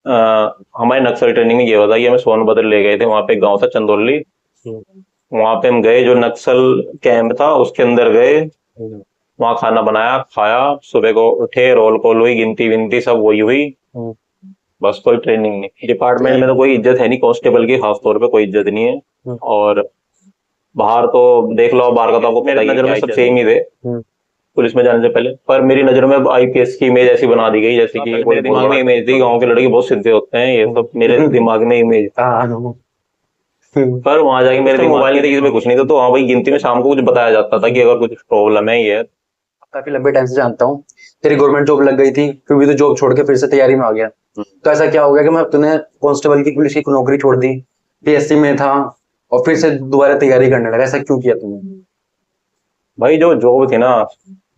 हमारे नक्सल ट्रेनिंग में ये हुआ था कि हमें सोनभद्र ले गए थे। वहां पे एक गांव था चंदौली। हम्म, वहां पे हम गए, जो नक्सल कैंप था उसके अंदर गए। हम्म, वहां खाना बनाया, खाया। सुबह को उठे, रोल कॉल हुई, गिनती विनती सब वही हुई। हम्म, बस कोई ट्रेनिंग नहीं, डिपार्टमेंट तो- में तो कोई इज्जत है नहीं, कांस्टेबल की खास तौर पे कोई इज्जत नहीं है। हम्म, और बाहर तो देख लो, बाहर का तो आपको पता ही है, नजर में सब सेम ही थे हम्म, पुलिस में जाने से पहले। पर मेरी नजर में आईपीएस की इमेज ऐसी बना दी गई जैसे कि मेरे दिमाग में इमेज थी गांव के लड़के बहुत सीधे होते हैं, ये सब मेरे दिमाग में इमेज। हाँ, हम्म, पर वहां जाके मेरे मोबाइल नहीं था, किसी में कुछ नहीं था, तो हाँ भाई गिनती में शाम को कुछ बताया जाता था कि अगर कुछ प्रॉब्लम है ये है। काफी लंबे टाइम से जानता हूँ। तेरी गवर्नमेंट जॉब लग गई थी, फिर भी तो जॉब छोड़ के फिर से तैयारी में आ गया। तो ऐसा क्या हो गया कि मैं तूने कांस्टेबल की पुलिस की नौकरी छोड़ दी, पीएससी में था, और फिर से दोबारा तैयारी करने लगा? ऐसा क्यों किया तूने? भाई जो जॉब थी ना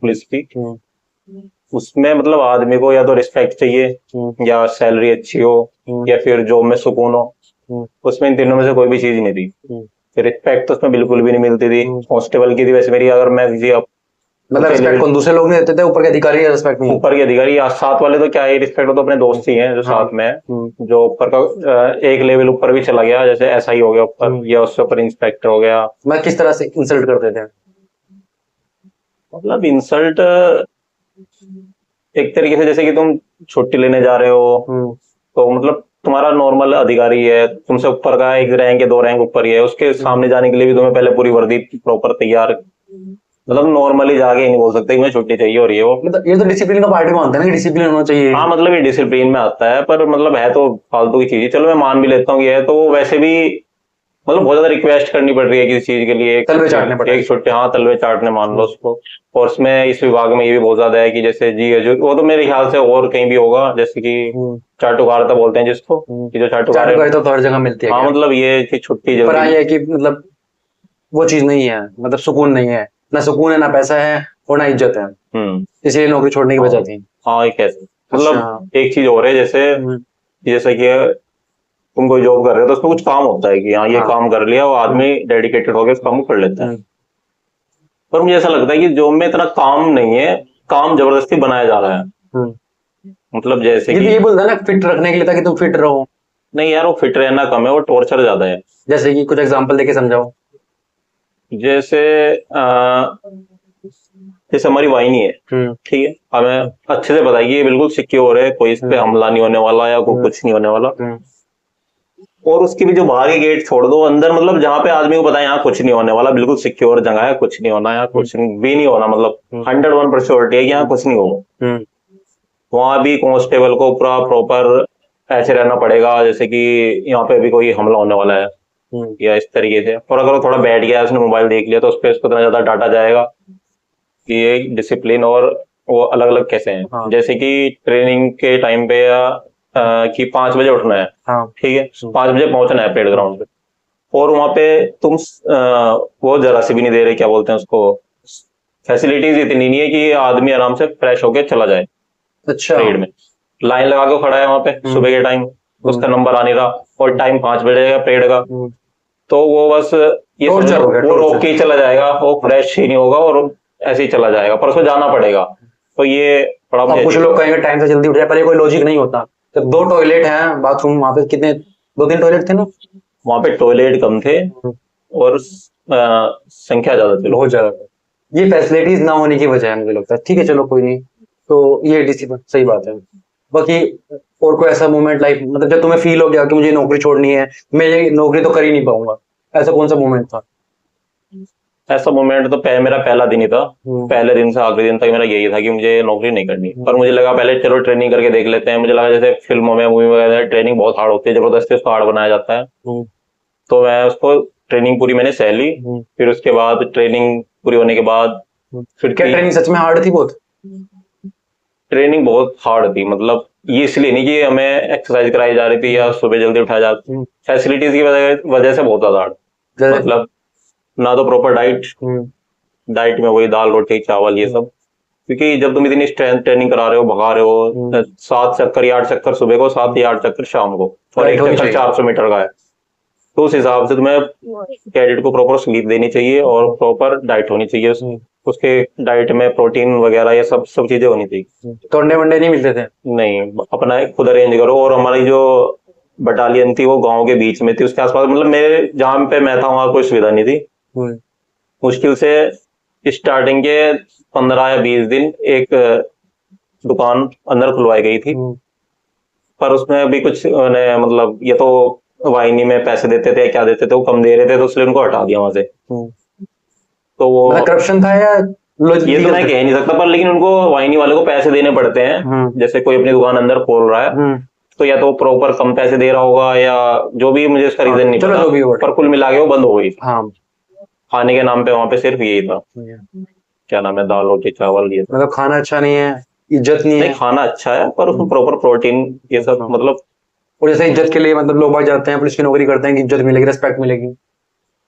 पुलिस की, हम्म, उसमें मतलब आदमी को या तो रिस्पेक्ट चाहिए, हम्म, या सैलरी अच्छी हो, हम्म, या फिर जॉब में सुकून हो। हम्म, उसमें इन तीनों में से कोई भी चीज नहीं थी। हम्म, रिस्पेक्ट तो उसमें बिल्कुल भी नहीं मिलती थी। हम्म। कांस्टेबल की थी वैसे मेरी, अगर मैं किसी मतलब ऊंचे रिस्पेक्ट लेवल, कौन, दूसरे लोग नहीं देते थे? ऊपर के अधिकारी रिस्पेक्ट नहीं? ऊपर के अधिकारी या साथ वाले तो क्या है, रिस्पेक्ट हो तो अपने दोस्त ही हैं जो हाँ। साथ में है। हम्म, जो ऊपर का एक लेवल ऊपर भी चला गया, जैसे एसआई हो गया ऊपर, हम्म। या उससे ऊपर इंस्पेक्टर हो गया। मैं किस तरह से इंसल्ट करते थे? मतलब इंसल्ट एक तरीके से, जैसे कि तुम छुट्टी लेने जा रहे हो, हम्म, तो मतलब तुम्हारा नॉर्मल अधिकारी है, तुमसे ऊपर का एक रैंक या दो रैंक ऊपर ही है, उसके सामने जाने के लिए भी तुम्हें पहले पूरी वर्दी प्रॉपर तैयार, मतलब नॉर्मली जाके नहीं बोल सकते कि मुझे छुट्टी चाहिए और ये वो। मतलब ये तो डिसिप्लिन का पार्ट ही मानते हैं ना, कि डिसिप्लिन होना चाहिए। हाँ मतलब ये डिसिप्लिन में आता है, पर मतलब है तो फालतू की चीज है। चलो मैं मान भी लेता हूँ ये है, तो वैसे भी मतलब बहुत ज्यादा रिक्वेस्ट करनी पड़ रही है किसी चीज के लिए, एक तलवे चाटने पड़े। छुट्टी, एक छुट्टी, हाँ तलवे चाटने मान लो हम्म, उसको। और उसमें इस विभाग में ये भी बहुत ज्यादा है कि जैसे जी जो वो तो मेरे ख्याल से और कहीं भी होगा, जैसे कि हम्म, चाटुकारिता बोलते हैं जिसको, हम्म। कि जो चाटुकार है। चाटुकारी तो हर जगह मिलती है हाँ क्या? मतलब ये कि छुट्टी पर जल्दी। हाँ, ये है कि मतलब वो चीज नहीं है, मतलब सुकून नहीं है। ना सुकून है, ना पैसा है, और ना इज्जत है। हम्म। इसलिए नौकरी छोड़ने की हाँ, वजह थी। हाँ एक ऐसे अच्छा। मतलब एक चीज और है, जैसे हम्म, जैसे कि तुम कोई जॉब कर रहे हो तो उसमें कुछ काम होता है कि हाँ ये हाँ। काम कर लिया, वो हम्म, आदमी डेडिकेटेड होकर उस काम को कर लेता है। हम्म, पर मुझे ऐसा लगता है कि जॉब में इतना काम नहीं है, काम जबरदस्ती बनाया जा रहा है। हम्म। मतलब जैसे ये तो कि ये बोलता है ना, फिट रखने के लिए, ताकि तुम फिट रहो। नहीं यार, वो फिट रहना कम है, वो टॉर्चर ज्यादा है। जैसे कि कुछ एग्जांपल देके समझाओ। जैसे जैसे हमारी वाहिनी है, हम्म, ठीक है, हमें अच्छे से पता है कि ये बिल्कुल सिक्योर है, कोई इस पे हम्म, हमला नहीं होने वाला या कोई हम्म, कुछ नहीं होने वाला। हम्म, और उसकी भी जो बाहर की गेट छोड़ दो, अंदर मतलब जहाँ पे आदमी को पता है यहाँ कुछ नहीं होने वाला, बिल्कुल सिक्योर जगह है, कुछ नहीं होना, यहाँ हम्म, कुछ भी नहीं होना, मतलब हम्म, 101% श्योरिटी है कि यहाँ कुछ नहीं होगा। हम्म, वहां भी कांस्टेबल को पूरा प्रॉपर ऐसे रहना पड़ेगा जैसे कि यहाँ पे भी कोई हमला होने वाला है, हम्म, या इस तरीके से। और अगर वो थोड़ा बैठ गया, उसने मोबाइल देख लिया, तो उस पर उसको इतना ज्यादा डांटा जाएगा कि ये डिसिप्लिन और वो अलग अलग कैसे हैं। हाँ, जैसे कि ट्रेनिंग के टाइम पे या कि 5 बजे उठना है, हाँ, ठीक है, 5 बजे पहुंचना है परेड ग्राउंड पे। और वहां पे तुम वो जरा सी भी नहीं दे रहे, क्या बोलते हैं उसको, फैसिलिटीज इतनी नहीं है कि ये आदमी आराम से फ्रेश होके चला जाए अच्छा। परेड में। लाइन लगा के खड़ा है वहां पे हम्म, सुबह के टाइम, हम्म, उसका नंबर आ नहीं रहा, और टाइम 5 बजे का परेड का। हम्म। तो वो बस ये समझ टॉर्चर लो हो गया, वो रोक टॉर्चर। के ही चला जाएगा, वो फ्रेश ही नहीं होगा और ऐसे ही चला जाएगा, पर उसको जाना पड़ेगा। तो ये बड़ा मुझे अब कुछ अजीब लोग लगा। कहेंगे टाइम से जल्दी उठ जाए, पर ये कोई लॉजिक नहीं होता। जब दो टॉयलेट हैं, बाथरूम वहां पे कितने, दो तीन टॉयलेट थे ना? वहां पे टॉयलेट कम थे, और संख्या ज्यादा थी लोगों बहुत ज्यादा था। ये फैसिलिटीज ना होने की वजह है, मुझे लगता है। ठीक है, चलो कोई नहीं। तो ये डिसिप्लिन सही बात है। बाकी और कोई ऐसा मोमेंट लाइफ, मतलब जब तुम्हें फील हो गया कि मुझे नौकरी छोड़नी है, मैं ये नौकरी तो कर ही नहीं पाऊंगा, ऐसा कौन सा मोमेंट था? की। ऐसा मोमेंट तो मेरा पहला दिन ही था। हम्म, पहले दिन से आखिरी दिन तक मेरा यही था कि मुझे नौकरी नहीं करनी, पर मुझे लगा पहले चलो ट्रेनिंग करके देख लेते हैं। मुझे लगा जैसे फिल्मों में, मूवी वगैरह ट्रेनिंग बहुत हार्ड होती है, जबरदस्ती उसको हार्ड बनाया जाता है। हम्म, तो मैं उसको ट्रेनिंग पूरी मैंने सह ली। हम्म, फिर उसके बाद ट्रेनिंग पूरी होने के बाद फिर क्या ट्रेनिंग सच में हार्ड थी बहुत? ट्रेनिंग बहुत हार्ड थी। मतलब ये इसलिए नहीं कि हमें एक्सरसाइज कराई जा रही थी या सुबह जल्दी उठाया जा, हम्म, फैसिलिटीज की वजह से बहुत ज्यादा हार्ड। जैसे। मतलब ना तो प्रॉपर डाइट, हम्म, डाइट में वही दाल रोटी चावल ये सब। क्योंकि जब तुम इतनी स्ट्रेंथ ट्रेनिंग करा रहे हो, भगा रहे हो, हम्म। 7 चक्कर या 8 चक्कर सुबह को, 7 या 8 चक्कर शाम को, और डाइट एक होनी चक्कर चाहिए। 400 मीटर का है, तो उस हिसाब से तुम्हें कैडेट को प्रॉपर स्लीप देनी चाहिए और प्रॉपर डाइट होनी चाहिए उसकी। उसके डाइट में प्रोटीन वगैरह ये सब सब चीजें होनी चाहिए। तो अंडे वंडे नहीं मिलते थे? नहीं, अपना खुद अरेंज करो। और हमारी जो बटालियन थी वो गांव के बीच में थी, उसके आसपास मतलब मेरे जहाँ पे मैं था वहाँ कोई सुविधा नहीं थी। हम्म, मुश्किल से स्टार्टिंग के 15 या 20 दिन एक दुकान अंदर खुलवाई गई थी, हम्म, पर उसमें अभी कुछ मतलब ये तो वाहिनी में पैसे देते थे, क्या देते थे, वो कम दे रहे थे, तो इसलिए उनको हटा दिया वहां से। हम्म। तो वो मतलब करप्शन था या ये तो मैं कह नहीं सकता, पर लेकिन उनको वाहिनी वाले को पैसे देने पड़ते हैं। जैसे कोई अपनी दुकान अंदर खोल रहा है तो या तो प्रॉपर कम पैसे दे रहा होगा या जो भी, मुझे इसका रीजन नहीं चलो पता, जो भी हो। पर कुल मिला के वो बंद हो गई। हाँ, खाने के नाम पे वहां पे सिर्फ यही था, क्या नाम है, दाल रोटी चावल ये सब। मतलब खाना अच्छा नहीं है, इज्जत नहीं नहीं, है। खाना अच्छा है पर उसमें प्रॉपर प्रोटीन ये सब मतलब। और जैसे इज्जत के लिए मतलब लोग भाग जाते हैं, पुलिस की नौकरी करते हैं कि इज्जत मिलेगी, रिस्पेक्ट मिलेगी।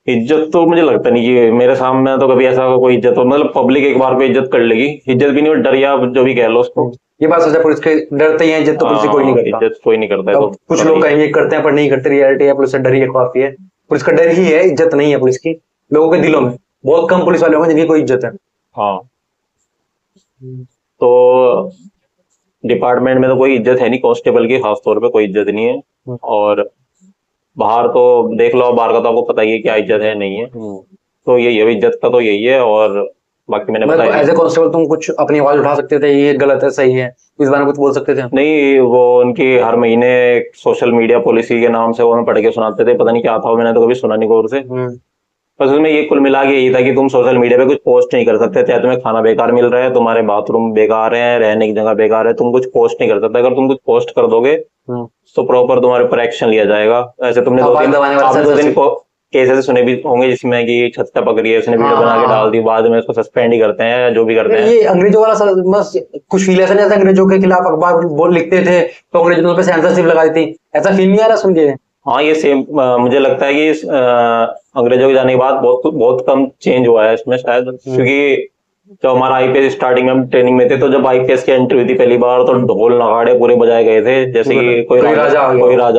इज्जत तो मुझे लगता नहीं कि मेरे सामने तो कभी ऐसा कोई इज्जत हो, मतलब पब्लिक एक बार पे इज्जत कर लेगी, इज्जत भी नहीं, और डर या जो भी कह लो उसको। ये बात सच है, पुलिस के डरते ही हैं, इज्जत तो पुलिस से कोई नहीं करता। इज्जत कोई नहीं करता है तो अब कुछ लोग कहेंगे करते हैं पर नहीं करते, रियलिटी है पुलिस से डर ही काफी है। पुलिस का डर ही है, इज्जत नहीं है पुलिस की लोगों के दिलों में। बहुत कम पुलिस वाले होंगे जिनकी कोई इज्जत है। हाँ, तो डिपार्टमेंट में तो कोई इज्जत है नहीं, कांस्टेबल की खास तौर पे कोई इज्जत नहीं है। और बाहर तो देख लो, बाहर का तो आपको पता ही है क्या इज्जत है नहीं है। तो यही है, इज्जत का तो यही है। और बाकी मैंने बताया एज ए कांस्टेबल तुम कुछ अपनी आवाज उठा सकते थे, ये गलत है सही है, इस बारे में कुछ बोल सकते थे? नहीं, वो उनकी हर महीने सोशल मीडिया पॉलिसी के नाम से वो हमें पढ़ के सुनाते थे, पता नहीं क्या था वो, मैंने तो कभी सुना नहीं गौर से। बस उसमें ये कुल मिला के यही था कि तुम सोशल मीडिया पे कुछ पोस्ट नहीं कर सकते, चाहे तुम्हें खाना बेकार मिल रहा है, तुम्हारे बाथरूम बेकार है, रहने की जगह बेकार है, तुम कुछ पोस्ट नहीं कर सकते। अगर तुम कुछ पोस्ट कर दोगे तो प्रॉपर तुम्हारे ऊपर एक्शन लिया जाएगा। ऐसे तुमने दो दिन केसेस सुने भी होंगे जिसमें कि छत पे पकड़ी है, उसने वीडियो बना के डाल दी, बाद में उसको सस्पेंड ही करते हैं, जो भी करते हैं। ये अंग्रेजों वाला बस कुछ फील ऐसा नहीं आता, अंग्रेजों के खिलाफ अखबार बोल लिखते थे तो अंग्रेजों ने पे सेंसरशिप लगा दी थी, ऐसा फील नहीं आ रहा सुन के? हाँ, ये सेम मुझे लगता है कि अंग्रेजों के जाने के बाद बहुत बहुत कम चेंज हुआ है इसमें शायद, क्योंकि जब हमारा आईपीएस स्टार्टिंग में हम ट्रेनिंग में थे, तो जब आईपीएस की एंट्री हुई थी पहली बार, तो ढोल नगाड़े पूरे बजाए गए थे, जैसे कि कोई राजा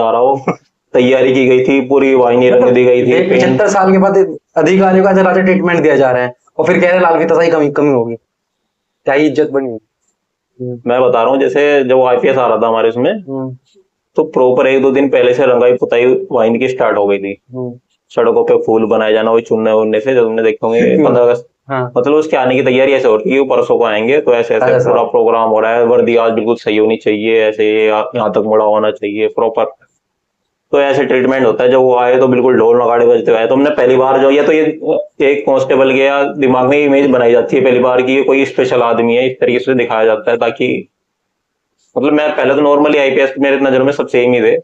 आ रहा हो। तैयारी की गई थी, पूरी वाहिनी रंग दी गई थी। 75 साल के बाद अधिकारियों का राजा ट्रीटमेंट दिया जा रहा है और फिर कह रहे हैं लाल की तसाई कमी होगी, क्या ही इज्जत बनी होगी। मैं बता रहा हूँ, जैसे जब आईपीएस आ रहा था हमारे उसमें, तो प्रॉपर 1-2 दिन पहले से रंगाई पुताई वाहिनी की स्टार्ट हो गई थी। सड़कों पे फूल बनाए जाना, वही चुनने उड़ने से, जब तुमने देखे होंगे 15 अगस्त, मतलब उसके आने की तैयारी ऐसे हो रही है, परसों को आएंगे तो ऐसे ऐसे पूरा प्रोग्राम हो रहा है, वर्दी आज बिल्कुल सही होनी चाहिए, ऐसे यहाँ तक मुड़ा होना चाहिए प्रॉपर। तो ऐसे ट्रीटमेंट होता है। जब वो आए तो बिल्कुल ढोल नगाड़े बजते हुए आए। तो हमने पहली बार जो, ये तो ये एक कांस्टेबल के या दिमाग में इमेज बनाई जाती है पहली बार की, ये कोई स्पेशल आदमी है, इस तरीके से दिखाया जाता है, ताकि मतलब मैं पहले तो नॉर्मली आईपीएस मेरे नजरों में सब सेम ही थे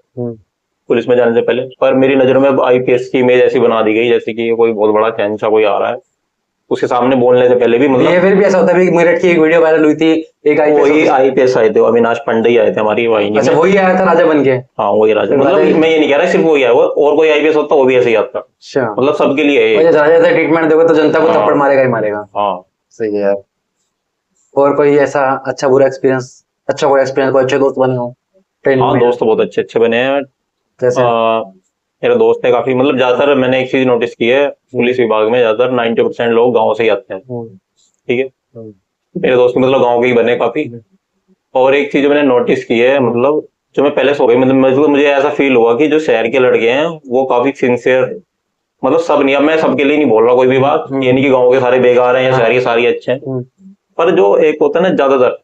पुलिस में जाने से पहले, पर मेरी नजरों में आईपीएस की इमेज ऐसी बना दी गई जैसे कि कोई बहुत बड़ा शहंशाह कोई आ रहा है, उसके सामने बोलने से पहले भी मतलब। ये फिर भी ऐसा होता है कि मेरठ की एक वीडियो वायरल हुई थी, एक आईपीएस आए थे, अविनाश पांडे ही आए थे हमारी वाहिनी में। अच्छा, वही आया था राजा बन के? हाँ, वही राजा, मतलब मैं ये नहीं कह रहा सिर्फ वही आया, वो और कोई आईपीएस होता वो भी ऐसे ही आता। अच्छा, मतलब सबके लिए है। राजा से ट्रीटमेंट दोगे तो जनता को थप्पड़ मारेगा ही मारेगा। हाँ, सही है यार। और कोई ऐसा अच्छा बुरा एक्सपीरियंस, कोई अच्छे दोस्त बने हो? हाँ, दोस्त तो बहुत अच्छे अच्छे बने हैं। मेरे दोस्त है काफी, मतलब ज्यादातर मैंने एक चीज नोटिस की है, पुलिस विभाग में ज्यादातर 90% लोग गाँव से ही आते हैं। ठीक है, मेरे दोस्त मतलब गाँव के ही बने काफी। और एक चीज मैंने नोटिस की है, मतलब जो मैं पहले सो गई, मतलब मुझे ऐसा फील हुआ कि जो शहर के लड़के हैं वो काफी सिंसियर, मतलब सब नहीं, अब मैं सबके लिए नहीं बोल रहा कोई भी बात, ये नहीं कि गाँव के सारे बेकार हैं या शहर के सारे अच्छे हैं, पर जो एक होता है ना ज्यादातर,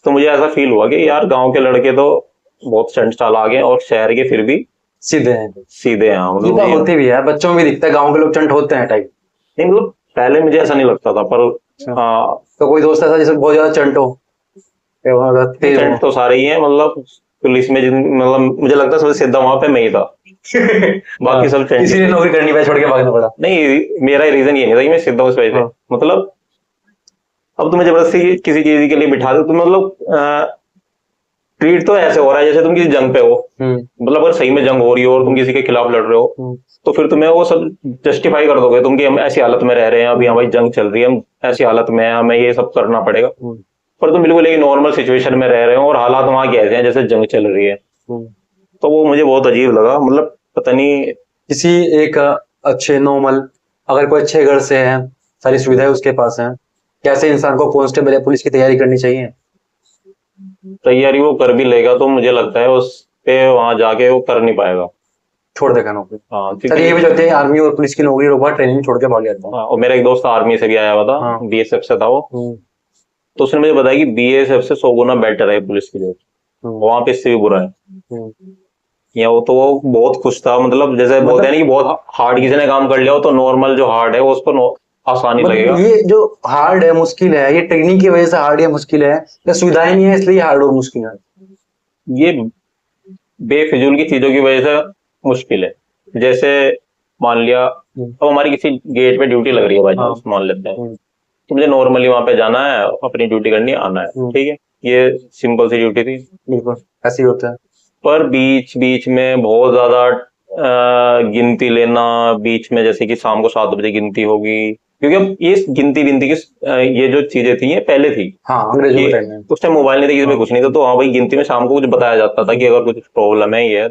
तो मुझे ऐसा फील हुआ कि यार गाँव के लड़के तो बहुत चंट चालाक हैं और शहर के फिर भी सीधे हैं। मतलब होती भी है, बच्चों में भी दिखता है गाँव के लोग चंट होते हैं टाइप। नहीं, मतलब पहले मुझे ऐसा नहीं लगता था, पर हाँ। तो कोई दोस्त ऐसा जिससे बहुत ज्यादा चंट हो? चंट तो सारे ही हैं, मतलब पुलिस में मतलब मुझे लगता है सबसे सीधा वहां पे मैं ही था। बाकी सब चंट। इसीलिए नौकरी करनी पड़ी, छोड़ के भागना पड़ा? नहीं, मेरा रीजन ये नहीं था कि मैं सीधा उस वजह से, मतलब अब तुम्हें जबरदस्ती किसी चीज के लिए बिठा दो, तुम मतलब ट्रीट तो ऐसे हो रहा है जैसे तुम किसी जंग पे हो, मतलब अगर सही में जंग हो रही हो और तुम किसी के खिलाफ लड़ रहे हो, तो फिर तुम्हें वो सब जस्टिफाई कर दोगे तुम कि हम ऐसी हालत में रह रहे हैं, अभी हमारी जंग चल रही है, हम ऐसी हालत में है, हमें ये सब करना पड़ेगा। पर तुम बिल्कुल एक नॉर्मल सिचुएशन में रह रहे हो और हालात वहां के ऐसे हैं जैसे जंग चल रही है। तो वो मुझे बहुत अजीब लगा, मतलब पता नहीं। किसी एक अच्छे नॉर्मल, अगर कोई अच्छे घर से है, सारी सुविधाएं उसके पास है, कैसे इंसान को कांस्टेबल या पुलिस की तैयारी करनी चाहिए? तैयारी वो कर भी लेगा तो मुझे लगता है उस पे वहां जाके वो कर नहीं पाएगा। छोड़ देगा नौकरी? हाँ सर क्योंकि ये भी चलते हैं आर्मी और पुलिस की नौकरी रोका, ट्रेनिंग छोड़ के भाग जाता है। हाँ, और मेरा एक दोस्त आर्मी से भी आया हुआ था, हाँ। बीएसएफ से था वो। हम्म, तो उसने मुझे बताया कि बीएसएफ से 100 गुना बेटर है पुलिस की जॉब, हम्म, वहां पे इससे भी बुरा है। हम्म। या वो तो वो बहुत खुश था, मतलब जैसे बोलते हैं ना कि बहुत हार्ड किसी ने काम कर लिया हो तो नॉर्मल जो हार्ड है वो उसको आसानी लगेगा। मतलब ये जो हार्ड है, मुश्किल है, ये ट्रेनिंग की वजह से हार्ड या मुश्किल है, या सुविधाएं नहीं है इसलिए हार्ड और मुश्किल है? ये बेफिजूल की चीजों की वजह से मुश्किल है। जैसे मान लिया अब हमारी किसी गेट पे ड्यूटी लग रही है बाई चांस, मान लेते हैं, तो मुझे नॉर्मली वहां पे जाना है, अपनी ड्यूटी करनी है, आना है, ठीक है, ये सिंपल सी ड्यूटी थी। बिल्कुल ऐसे ही होता है। पर बीच बीच में बहुत ज्यादा गिनती लेना, बीच में जैसे कि शाम को 7 बजे गिनती होगी, क्योंकि अब ये गिनती विनती की ये जो चीजें थी ये पहले थी। हाँ, अंग्रेजों के ये टाइम में। उस टाइम मोबाइल नहीं था, किसी में कुछ नहीं था, तो हाँ भाई गिनती में शाम को कुछ बताया जाता था कि अगर कुछ प्रॉब्लम है ये है।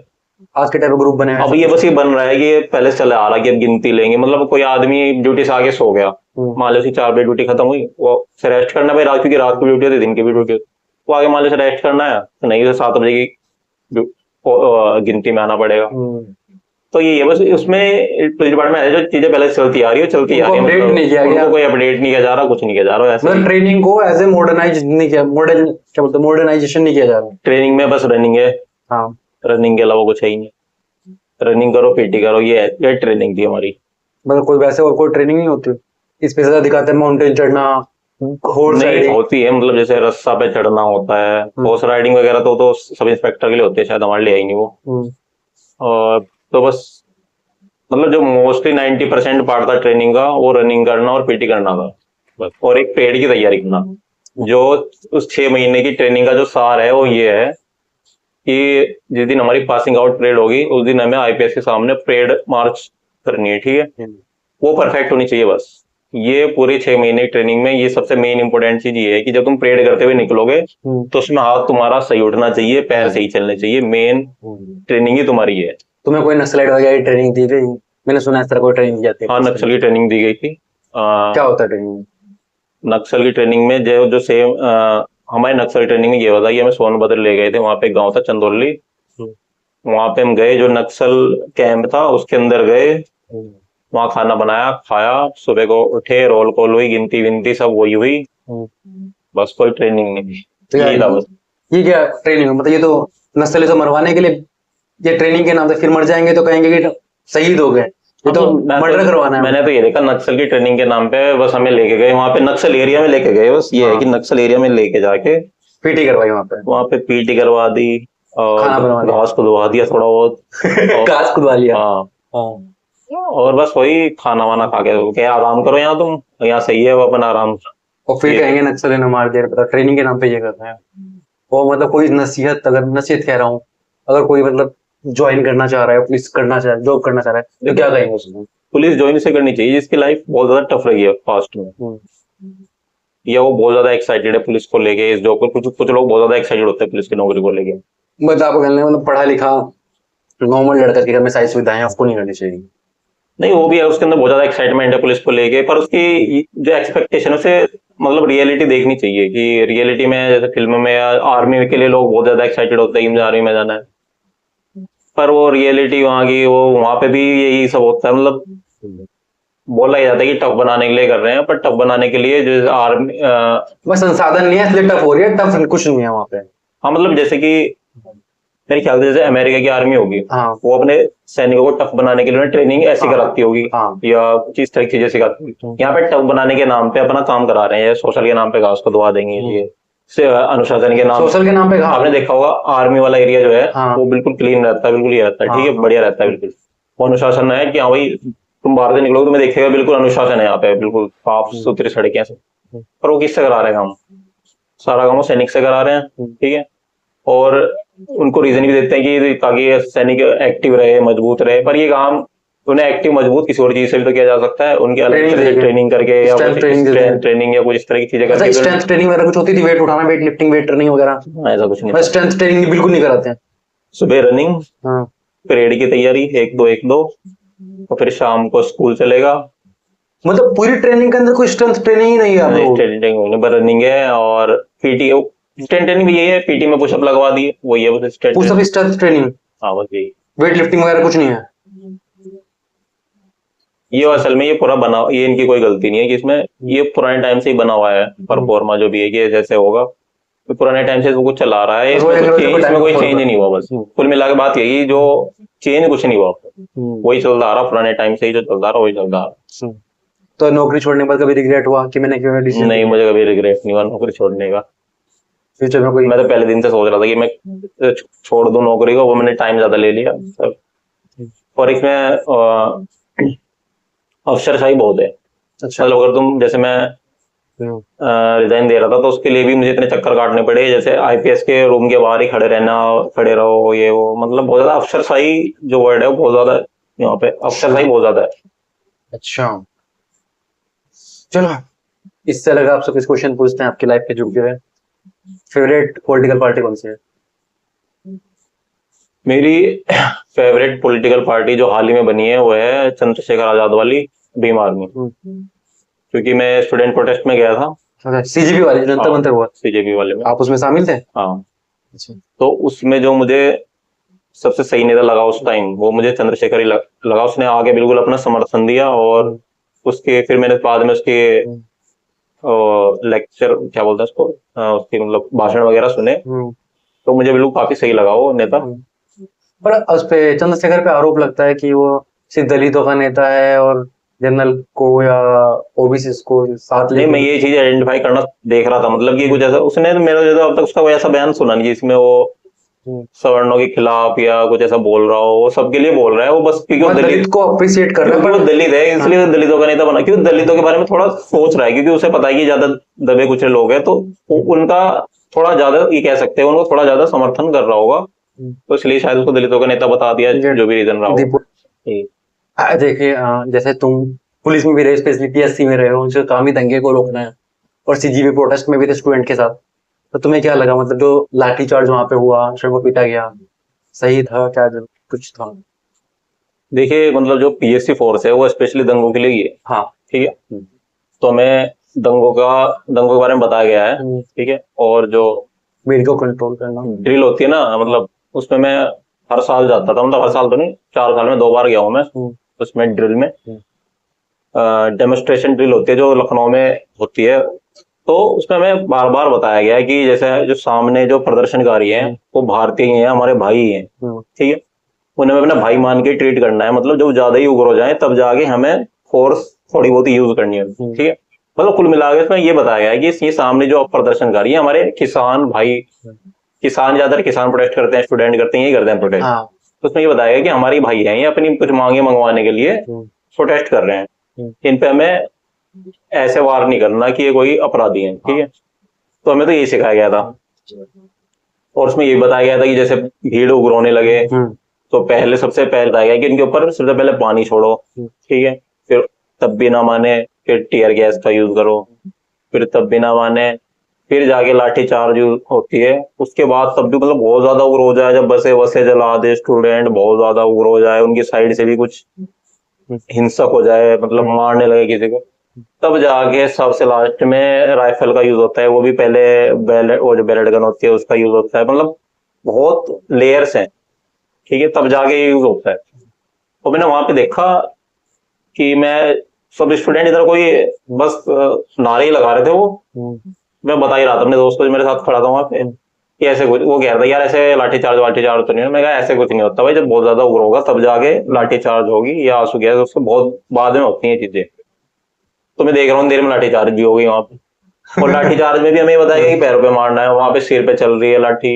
आज के टाइम में ग्रुप बने हैं। अब ये बस ये बन रहा है कि ये पहले से चले आ रहा है कि अब गिनती लेंगे, मतलब कोई आदमी ड्यूटी से आगे सो गया, मान लो उसकी 4 बजे ड्यूटी खत्म हुई, वो से रेस्ट करना भाई, रात क्योंकि रात की ड्यूटी होती है, दिन की भी ड्यूटी होती है, वो आगे मान लो रेस्ट करना है तो नहीं, तो 7 बजे की गिनती में आना पड़ेगा। तो ये है बस, उसमें पुलिस डिपार्टमेंट में जो चीजें पहले से चलती आ रही है चलती आ रही है, अपडेट नहीं किया गया, उनको कोई अपडेट नहीं किया जा रहा, कुछ नहीं किया जा रहा ऐसे। मतलब ट्रेनिंग को एज ए मॉडर्नाइज नहीं किया, मॉडर्न क्या बोलते हैं, मॉडर्नाइजेशन नहीं किया जा रहा। ट्रेनिंग में बस रनिंग है, हाँ, रनिंग के अलावा कुछ है ही नहीं। रनिंग करो, पीटी करो, ये ट्रेनिंग थी हमारी। मतलब कोई वैसे और कोई ट्रेनिंग नहीं होती इस पे? ज्यादा दिखाते हैं माउंटेन चढ़ना, हॉर्स नहीं राइडिंग। होती है, मतलब जैसे रस्सा पे चढ़ना होता है, हॉर्स राइडिंग वगैरह तो सब इंस्पेक्टर के लिए होती है, शायद हमारे लिए आई नहीं वो। और तो बस मतलब जो मोस्टली 90% पार्ट था ट्रेनिंग का वो रनिंग करना और पीटी करना था बस, और एक पेड़ की तैयारी करना। जो उस 6 महीने की ट्रेनिंग का जो सार है वो ये है कि जिस दिन हमारी पासिंग आउट परेड होगी उस दिन हमें आईपीएस के सामने परेड मार्च करनी है, ठीक है, वो परफेक्ट होनी चाहिए बस। ये पूरे 6 महीने की ट्रेनिंग में ये सबसे मेन इंपॉर्टेंट चीज ये है कि जब तुम परेड करते हुए निकलोगे तो उसमें हाथ तुम्हारा सही उठना चाहिए, पैर सही चलने चाहिए, मेन ट्रेनिंग ही तुम्हारी है। तुम्हें कोई नक्सलाइट वगैरह की ट्रेनिंग दी गई? मैंने सुना है इस तरह कोई ट्रेनिंग दी जाती है। हाँ, नक्सल की ट्रेनिंग दी गई थी। क्या होता है ट्रेनिंग? नक्सल की ट्रेनिंग में जो जो सेम हमारे नक्सल ट्रेनिंग में ये होता है कि हमें सोनभद्र ले गए थे, वहां पे एक गाँव था चंदौली, वहां पे हम गए, जो नक्सल कैंप था उसके अंदर गए, वहां खाना बनाया, खाया, सुबह को उठे, रोल कॉल हुई, गिनती विनती सब वही हुई, बस कोई ट्रेनिंग नहीं थी। तो यही था बस। ये क्या ट्रेनिंग? मतलब ये तो नक्सली से मरवाने के लिए ये ट्रेनिंग के नाम से, फिर मर जाएंगे तो कहेंगे कि शहीद हो गए, ये तो मर्डर करवाना है। मैंने तो ये देखा नक्सल की ट्रेनिंग के नाम पे बस हमें लेके गए वहां पे, नक्सल एरिया में लेके गए, बस ये है कि नक्सल एरिया में लेके जाके पीटी करवाई वहां पे पीटी करवा दी और खाना बनवा दिया। घास खुदवा दिया थोड़ा बहुत घास खुदवा लिया। हाँ, और बस वही खाना वाना खा के क्या आराम करो, यहाँ तुम यहाँ सही है वो अपना आराम। और फिर कहेंगे नक्सली ने मार दिया, पता ट्रेनिंग के नाम पे ये कर रहे हैं। वो मतलब कोई नसीहत, अगर नसीहत कह रहा हूँ, अगर कोई मतलब ज्वाइन करना चाह रहा है, पुलिस करना चाह रहा है, जॉब करना चाह रहा है, तो क्या कहेंगे उसमें? पुलिस ज्वाइन से करनी चाहिए जिसकी लाइफ बहुत ज्यादा टफ रही है पास्ट में, या वो बहुत ज्यादा एक्साइटेड है पुलिस को लेके, इस जॉब को, कुछ लोग बहुत ज्यादा एक्साइटेड होते हैं पुलिस की नौकरी को लेके। बस आपको कहना मतलब पढ़ा लिखा नॉर्मल लड़का के घर में सारी सुविधाएं उसको नहीं करनी चाहिए? नहीं, वो भी है, उसके अंदर बहुत ज्यादा एक्साइटमेंट है पुलिस को लेके, पर उसकी जो एक्सपेक्टेशन है उसे मतलब रियलिटी देखनी चाहिए कि रियलिटी में जैसे फिल्म में या आर्मी के लिए लोग बहुत ज्यादा एक्साइटेड होते हैं कि मुझे आर्मी में जाना है, पर वो रियलिटी वहां की, वो वहां पे भी यही सब होता है, मतलब बोला ही जाता है कि टफ बनाने के लिए कर रहे हैं, पर टफ बनाने के लिए जो आर्मी बस संसाधन नहीं है इसलिए टफ हो रही है, टफ कुछ नहीं है वहां पे। हाँ, मतलब जैसे कि मेरे ख्याल से जैसे अमेरिका की आर्मी होगी, हाँ, वो अपने सैनिकों को टफ बनाने के लिए ट्रेनिंग ऐसी कराती होगी, हाँ, या किस तरह की चीजें सिखाती होगी। यहाँ पे टफ बनाने के नाम पे अपना काम करा रहे हैं, सोशल के नाम पे घास को दबा देंगे, ये अनुशासन के नाम, सोशल के नाम पे आपने देखा होगा आर्मी वाला एरिया जो है हाँ, वो बिल्कुल क्लीन रहता है, बिल्कुल ये रहता है, ठीक है, बढ़िया रहता है बिल्कुल, वो अनुशासन है कि हाँ भाई तुम बाहर से निकलोगे तुम्हें देखेगा बिल्कुल अनुशासन है यहाँ पे, बिल्कुल साफ सुथरी सड़कें से। पर वो किससे करा रहे हैं काम? सारा काम वो सैनिक से करा रहे हैं, ठीक है, और उनको रीजन भी देते हैं कि ताकि ये सैनिक एक्टिव रहे, मजबूत रहे, पर ये काम उन्हें एक्टिव मजबूत किसी और चीज से भी तो किया जा सकता है, उनकी अलग ट्रेनिंग करके या ट्रेनिंग या कुछ इस तरह की चीजें करके। स्ट्रेंथ ट्रेनिंग वगैरह कुछ होती थी, वेट उठाना, वेट लिफ्टिंग, वेट ट्रेनिंग वगैरह? ऐसा कुछ नहीं, स्ट्रेंथ ट्रेनिंग बिल्कुल नहीं कराते हैं। सुबह रनिंग, परेड की तैयारी 1-2 1-2, और फिर शाम को स्कूल चलेगा, मतलब पूरी ट्रेनिंग के अंदर कोई स्ट्रेंथ ट्रेनिंग ही नहीं है आप लोगों को? ट्रेनिंग रनिंग है और पीटी स्ट्रेंथ ट्रेनिंग भी यही है, पीटी में पुशअप लगवा दिए, वही है बस स्ट्रेंथ पुशअप स्ट्रेंथ ट्रेनिंग, हाँ बस यही। वेट लिफ्टिंग वगैरह कुछ नहीं है? ये असल में ये पूरा बना, ये इनकी कोई गलती नहीं है कि इसमें ये पुराने टाइम से ही बना हुआ है परफॉर्मा जो भी है कि जैसे होगा तो पुराने टाइम से वो कुछ चला रहा है, इसमें कोई चेंज नहीं हुआ, बस कुल मिला के बात यही, जो चेंज कुछ नहीं हुआ, वही चलता आ रहा, पुराने टाइम से ही जो चलता आ रहा वही चलता आ रहा। तो नौकरी छोड़ने के बाद कभी रिग्रेट हुआ कि मैंने क्यों डिसीजन? नहीं, मुझे कभी रिग्रेट नहीं हुआ नौकरी छोड़ने का। फ्यूचर में कोई? मैं तो पहले दिन से सोच रहा था कि मैं छोड़ दूं नौकरी को, वो मैंने टाइम ज्यादा ले लिया सब। और इसमें अफसरशाही बहुत है। अच्छा। मतलब अगर तुम जैसे मैं रिजाइन दे रहा था तो उसके लिए भी मुझे इतने चक्कर काटने पड़े, जैसे आईपीएस के रूम के बाहर ही खड़े रहना, खड़े रहो ये वो, मतलब बहुत ज्यादा अफसरशाही जो वर्ड है वो बहुत ज्यादा यहाँ पे अफसरशाही बहुत ज्यादा है। अच्छा चलो, इससे अलग आपसे कुछ क्वेश्चन पूछते हैं आपकी लाइफ पे जुड़े हुए। फेवरेट पॉलिटिकल पार्टी कौन सी है? मेरी फेवरेट पॉलिटिकल पार्टी जो हाल ही में बनी है वो है चंद्रशेखर आजाद वाली भीम आर्मी, क्योंकि मैं स्टूडेंट प्रोटेस्ट में गया था। सीजीपी वाली जनता मंत्र हुआ, सीजेपी वाले में आप उसमें शामिल थे? हाँ। अच्छा। तो उसमें जो मुझे सबसे सही नेता लगा उस टाइम वो मुझे चंद्रशेखर ही लगा, उसने आगे बिल्कुल अपना समर्थन दिया और उसके फिर मैंने बाद में उसके लेक्चर क्या बोलते हैं उसको, उसके मतलब भाषण वगैरह सुने, तो मुझे बिल्कुल काफी सही लगा वो नेता। पर उस पे चंद्रशेखर पे आरोप लगता है कि वो सिर्फ दलितों का नेता है और जनरल को या ओबीसी को साथ नहीं, मैं ये चीज आइडेंटिफाई करना देख रहा था, मतलब कि कुछ ऐसा उसने मेरा जो अब तक उसका कोई ऐसा बयान सुना नहीं जिसमें वो सवर्णों के खिलाफ या कुछ ऐसा बोल रहा हो, वो सबके लिए बोल रहा है, वो बस क्योंकि वो दलित को अप्रिशिएट कर रहा है, वो दलित है इसलिए वो दलितों का नेता बना, क्योंकि दलितों के बारे में थोड़ा सोच रहा है, क्योंकि उसे पता है कि ज्यादा दबे कुचले लोग हैं तो उनका थोड़ा ज्यादा ये कह सकते हैं उनको थोड़ा ज्यादा समर्थन कर रहा होगा, तो इसलिए शायद उसको दलितों का नेता बता दिया, जो भी रीजन रहा हो। देखिए जैसे तुम पुलिस में भी रहे, स्पेशली पीएससी में रहे हो, उनसे काम ही दंगे को रोकना है, और सीजीबी प्रोटेस्ट में भी थे स्टूडेंट के साथ, तो तुम्हें क्या लगा, मतलब जो लाठीचार्ज वहां पे हुआ, शर्मा पीटा गया, सही था क्या, कुछ था? देखिए मतलब जो पीएससी फोर्स है वो स्पेशली दंगों के लिए ही है। हाँ ठीक है, तो हमें दंगों के बारे में बताया गया है, ठीक है, और जो भीड़ को कंट्रोल करना ड्रिल होती है ना, मतलब उसमें मैं हर साल जाता था, मतलब हर साल तो नहीं, 4 साल में 2 बार गया हूँ मैं उसमें ड्रिल में। डेमोन्स्ट्रेशन ड्रिल होती है जो लखनऊ में होती है, तो उसमें हमें बार बार बताया गया है कि जैसे जो सामने जो प्रदर्शनकारी हैं वो भारतीय ही हैं, हमारे भाई ही हैं, ठीक है, उन्हें अपना भाई मान के ट्रीट करना है, मतलब जब ज्यादा ही उग्र हो जाए तब जाके हमें फोर्स थोड़ी बहुत यूज करनी है, ठीक है। मतलब कुल मिला के इसमें ये बताया गया है कि ये सामने जो प्रदर्शनकारी है हमारे किसान भाई, किसान ज्यादा किसान प्रोटेस्ट करते हैं, स्टूडेंट करते हैं, यही करते हैं प्रोटेस्ट। तो उसमें ये बताया गया कि हमारे भाई हैं, ये अपनी कुछ मांगे मंगवाने के लिए प्रोटेस्ट कर रहे हैं, इन पे हमें ऐसे वार नहीं करना कि ये कोई अपराधी है, ठीक है। तो हमें तो यही सिखाया गया था, और उसमें ये बताया गया था कि जैसे भीड़ उग्र होने लगे तो पहले सबसे पहले बताया गया कि इनके ऊपर सबसे पहले पानी छोड़ो, ठीक है, फिर तब भी ना माने फिर टीयर गैस का यूज करो, फिर तब भी ना माने फिर जाके लाठी चार्ज होती है, उसके बाद तब भी मतलब बहुत ज्यादा उग्र हो जाए, जब बसे जला दे, स्टूडेंट बहुत ज्यादा उग्र हो जाए, उनकी साइड से भी कुछ हिंसक हो जाए, मतलब मारने लगे किसी को, तब जाके सबसे लास्ट में राइफल का यूज होता है, वो भी पहले वो जो बैलेट गन होती है उसका यूज होता है, मतलब बहुत लेयर्स हैं, ठीक है, तब जाके यूज होता है। तो मैंने वहां पे देखा कि मैं सब स्टूडेंट इधर कोई बस नारे ही लगा रहे थे, वो मैं बता ही रहा था अपने दोस्त को जो मेरे साथ खड़ा था वहां पे कि ऐसे कुछ, वो कह रहा था यार ऐसे लाठी चार्ज तो नहीं है, मैं कहा ऐसे कुछ नहीं होता भाई, जब बहुत ज्यादा उग्र होगा तब जाके लाठी चार्ज होगी या आंसू गैस, उसको बहुत बाद में होती है चीजें। तो मैं देख रहा हूँ देर में लाठी चार्ज भी हो गई वहां पे, और लाठी चार्ज में भी हमें बताया कि पैरों पे मारना है, वहां पे सिर पे चल रही है लाठी,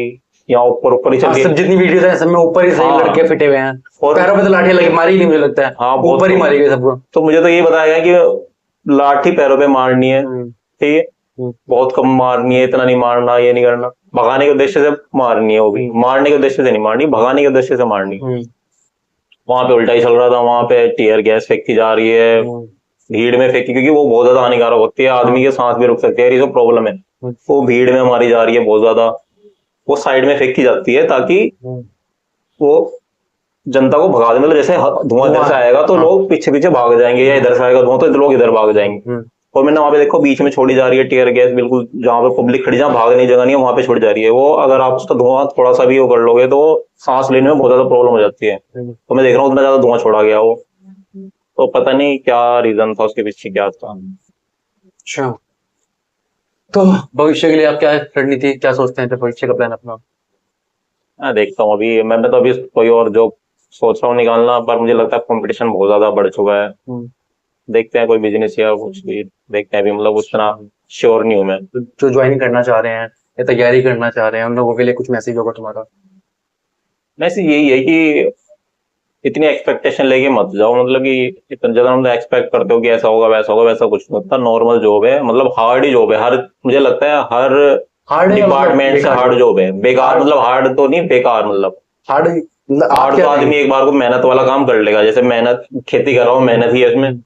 या ऊपर ही चल रही है, जितनी वीडियोस है सब में ऊपर ही सही लड़के फिटे हुए हैं, और पैरों पे तो लाठी लगी मारी ही नहीं, मुझे लगता है हाँ ऊपर ही मारी गई सबको। तो मुझे तो ये बताया गया कि लाठी पैरों पे मारनी है, ठीक है, बहुत कम मारनी है, इतना नहीं मारना, ये नहीं करना, भगाने के उद्देश्य से मारनी है, वो भी मारने के उद्देश्य से नहीं मारनी, भगाने के उद्देश्य से मारनी। वहां पे उल्टा ही चल रहा था, वहां पे टीयर गैस फेंकी जा रही है, भीड़ में फेंकी, क्योंकि वो बहुत ज्यादा हानिकारक होती है, आदमी के सांस भी रुक सकती है, ये सब प्रॉब्लम है, वो भीड़ में मारी जा रही है बहुत ज्यादा, वो साइड में फेंकी जाती है ताकि वो जनता को भगा दे, मतलब जैसे धुआं इधर से आएगा तो हाँ। लोग पीछे पीछे भाग जाएंगे, या इधर से आएगा धुआं तो लोग इधर भाग जाएंगे। और मैंने वहां पे देखो बीच में छोड़ी जा रही है टीयर गैस, बिल्कुल जहां पे पब्लिक खड़ी, जहाँ भागने की जगह नहीं है वहां पे छोड़ी जा रही है वो। अगर आप उसका धुआं थोड़ा सा भी वो कर लोगे तो सांस लेने में बहुत ज्यादा प्रॉब्लम हो जाती है। तो मैं देख रहा हूँ उतना ज्यादा धुआं छोड़ा गया वो, तो पता नहीं क्या रीजन था उसके पीछे, क्या था। अच्छा, तो भविष्य के लिए आप क्या रणनीति, क्या सोचते हैं भविष्य का प्लान अपना? मैं देखता हूँ अभी, मैं तो अभी कोई और जॉब सोच रहा हूँ निकालना, पर मुझे लगता है कंपटीशन बहुत ज्यादा बढ़ चुका है। देखते हैं कोई बिजनेस या कुछ भी देखते हैं, अभी मतलब उस तरह श्योर नहीं हूँ मैं। जो ज्वाइन करना चाह रहे हैं या तैयारी करना चाह रहे हैं उन लोगों के लिए कुछ मैसेज होगा तुम्हारा? मैसेज यही है कि इतनी एक्सपेक्टेशन लेके मत जाओ, मतलब कि इतना ज्यादा मतलब एक्सपेक्ट करते हो कि ऐसा होगा वैसा होगा, वैसा कुछ नहीं होता। नॉर्मल जॉब है, मतलब हार्ड ही जॉब है, हर मुझे लगता है हर हार्ड है डिपार्टमेंट से हार्ड जॉब है। बेकार मतलब हार्ड तो नहीं, बेकार मतलब हार्ड हार्ड तो आदमी एक बार को मेहनत वाला काम कर लेगा, जैसे मेहनत खेती कर रहा हूँ, मेहनत ही है इसमें,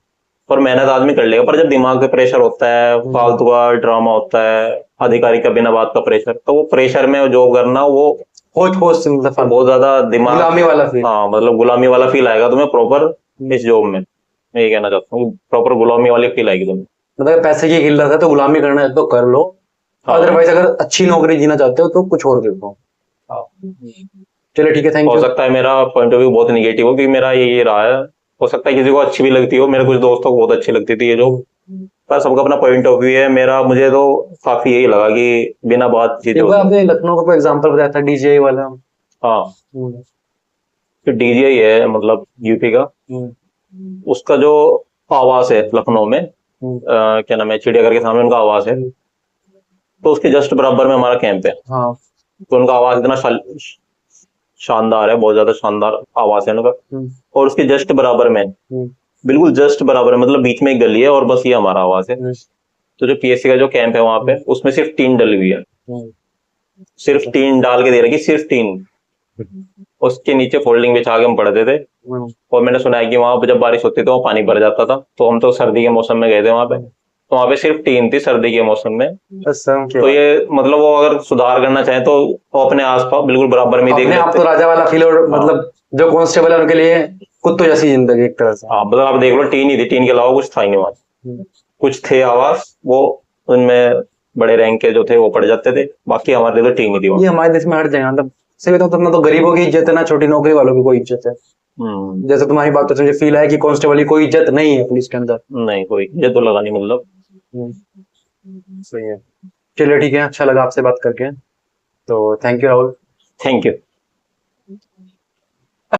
पर मेहनत आदमी कर लेगा। पर जब दिमाग पे प्रेशर होता है, फालतू का ड्रामा होता है, अधिकारी का बिना बात का प्रेशर, तो वो प्रेशर में जॉब करना वो होच होच मतलब बहुत ज्यादा दिमाग, गुलामी वाला फील। हाँ मतलब गुलामी वाला फील आएगा तुम्हें प्रॉपर इस जॉब में। मैं ये कहना चाहता हूँ, प्रॉपर गुलामी वाली फील आएगी तुम्हें। मतलब पैसे की किल्लत है तो गुलामी करना है तो कर लो, हाँ। अदरवाइज अगर अच्छी नौकरी जीना चाहते हो तो कुछ और देखो। चलिए ठीक है, थैंक हो यू। सकता है मेरा पॉइंट ऑफ व्यू बहुत निगेटिव हो, क्योंकि मेरा ये रहा है। हो सकता है किसी को अच्छी भी लगती हो, मेरे कुछ दोस्तों को बहुत अच्छी लगती थी ये जॉब, पर सबका अपना पॉइंट ऑफ व्यू है। मेरा मुझे तो काफी यही लगा कि बिना बातचीत एक बार होता है। आपने लखनऊ का कोई एग्जांपल बताया था डीजे वाला। हाँ, तो डीजे है मतलब यूपी का, उसका जो आवास है लखनऊ में, क्या नाम है, चिड़ियाघर के सामने उनका आवास है, तो उसके जस्ट बराबर में हमारा कैंप है। हाँ। तो उनका आवास इतना शानदार है, बहुत ज्यादा शानदार आवास है उनका। और उसके जस्ट बराबर में, बिल्कुल जस्ट बराबर में, मतलब बीच में एक गली है और बस ये हमारा आवास है। तो जो पीएससी का जो कैंप है वहां पे, उसमें सिर्फ टीन डली हुई है, सिर्फ टीन डाल के दे रखी, सिर्फ टीन। उसके नीचे फोल्डिंग बिछा के हम पढ़ते थे। और मैंने सुना है कि वहां पे जब बारिश होती थी तो वहाँ पानी भर जाता था, तो हम तो सर्दी के मौसम में गए थे वहां पे, तो वहां पे सिर्फ टीन थी सर्दी के मौसम में। तो ये मतलब वो अगर सुधार करना चाहे तो वो अपने आसपास बिल्कुल बराबर में देख अपने आप लेते। तो राजा वाला फील, और मतलब जो कांस्टेबल है उनके लिए कुत्तों जैसी जिंदगी एक तरह से। हाँ मतलब आप देख लो, टीन ही थी, टीन के अलावा कुछ था ही नहीं वहां। कुछ थे आवास, वो उनमें बड़े रैंक के जो थे वो पड़ जाते थे, बाकी हमारे लिए तो टीन ही थी वहां। ये हमारे देश में हर जगह, मतलब सही बताऊं तो ना तो गरीबों की इज्जत है ना छोटी नौकरी वालों की कोई इज्जत है। जैसे तुम्हारी बात तो मुझे फील है कि कांस्टेबल की कोई इज्जत नहीं है पुलिस के अंदर। नहीं, कोई ये तो लगा नहीं मतलब। सही है। चलिए ठीक है, अच्छा लगा आपसे बात करके, तो thank you Rahul. Thank you.